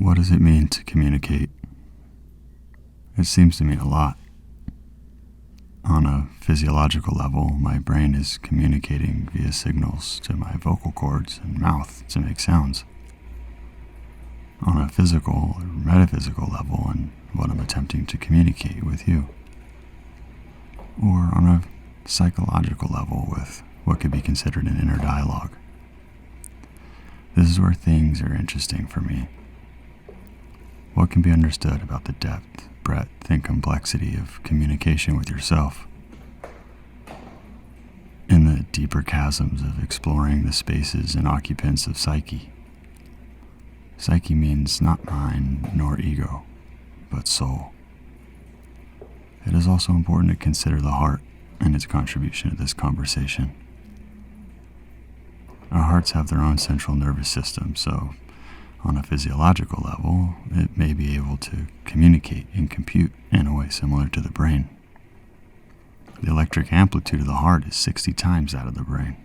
What does it mean to communicate? It seems to mean a lot. On a physiological level, my brain is communicating via signals to my vocal cords and mouth to make sounds. On a physical or metaphysical level, and what I'm attempting to communicate with you. Or on a psychological level with what could be considered an inner dialogue. This is where things are interesting for me. What can be understood about the depth, breadth, and complexity of communication with yourself? In the deeper chasms of exploring the spaces and occupants of psyche. Psyche means not mind nor ego, but soul. It is also important to consider the heart and its contribution to this conversation. Our hearts have their own central nervous system, so on a physiological level, it may be able to communicate and compute in a way similar to the brain. The electric amplitude of the heart is 60 times that of the brain.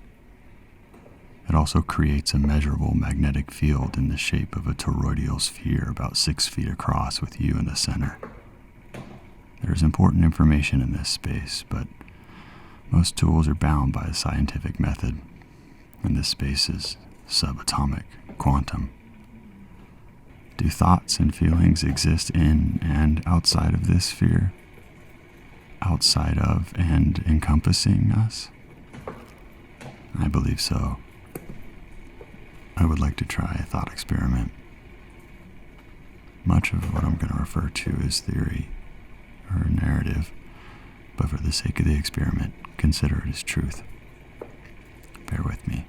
It also creates a measurable magnetic field in the shape of a toroidal sphere about 6 feet across with you in the center. There is important information in this space, but most tools are bound by a scientific method, and this space is subatomic quantum. Do thoughts and feelings exist in and outside of this sphere? Outside of and encompassing us? I believe so. I would like to try a thought experiment. Much of what I'm going to refer to is theory or narrative, but for the sake of the experiment, consider it as truth. Bear with me.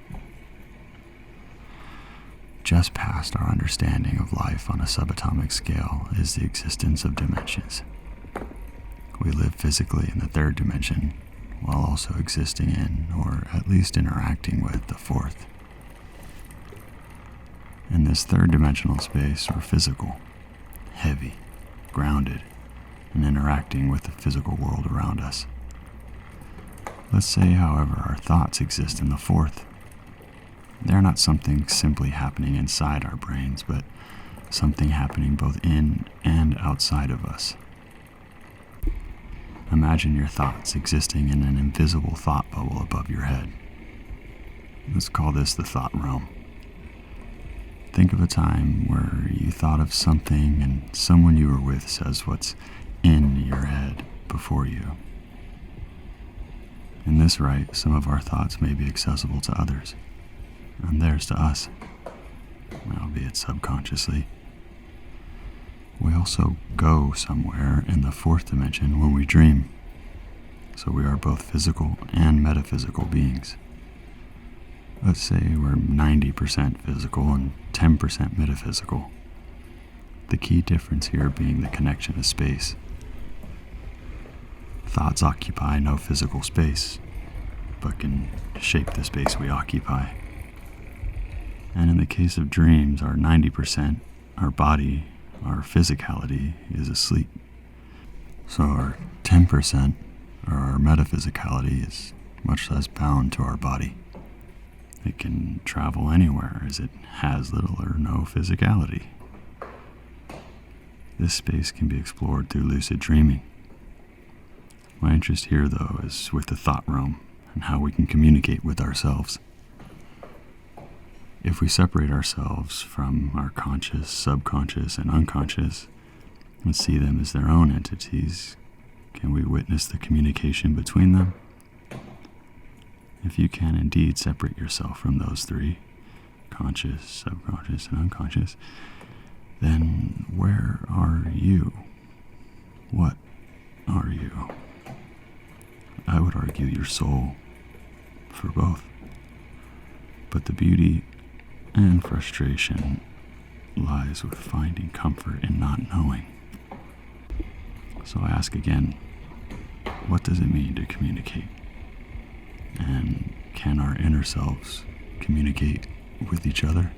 Just past our understanding of life on a subatomic scale is the existence of dimensions. We live physically in the third dimension, while also existing in, or at least interacting with, the fourth. In this third dimensional space, we're physical, heavy, grounded, and interacting with the physical world around us. Let's say, however, our thoughts exist in the fourth. They're not something simply happening inside our brains, but something happening both in and outside of us. Imagine your thoughts existing in an invisible thought bubble above your head. Let's call this the thought realm. Think of a time where you thought of something and someone you were with says what's in your head before you. In this right, some of our thoughts may be accessible to others, and theirs to us, albeit subconsciously. We also go somewhere in the fourth dimension when we dream, so we are both physical and metaphysical beings. Let's say we're 90% physical and 10% metaphysical. The key difference here being the connection to space. Thoughts occupy no physical space, but can shape the space we occupy. And in the case of dreams, our 90%, our body, our physicality is asleep. So our 10%, or our metaphysicality, is much less bound to our body. It can travel anywhere as it has little or no physicality. This space can be explored through lucid dreaming. My interest here, though, is with the thought realm and how we can communicate with ourselves. If we separate ourselves from our conscious, subconscious, and unconscious and see them as their own entities, can we witness the communication between them? If you can indeed separate yourself from those three, conscious, subconscious, and unconscious, then where are you? What are you? I would argue your soul for both. But the beauty and frustration lies with finding comfort in not knowing. So I ask again, what does it mean to communicate? And can our inner selves communicate with each other?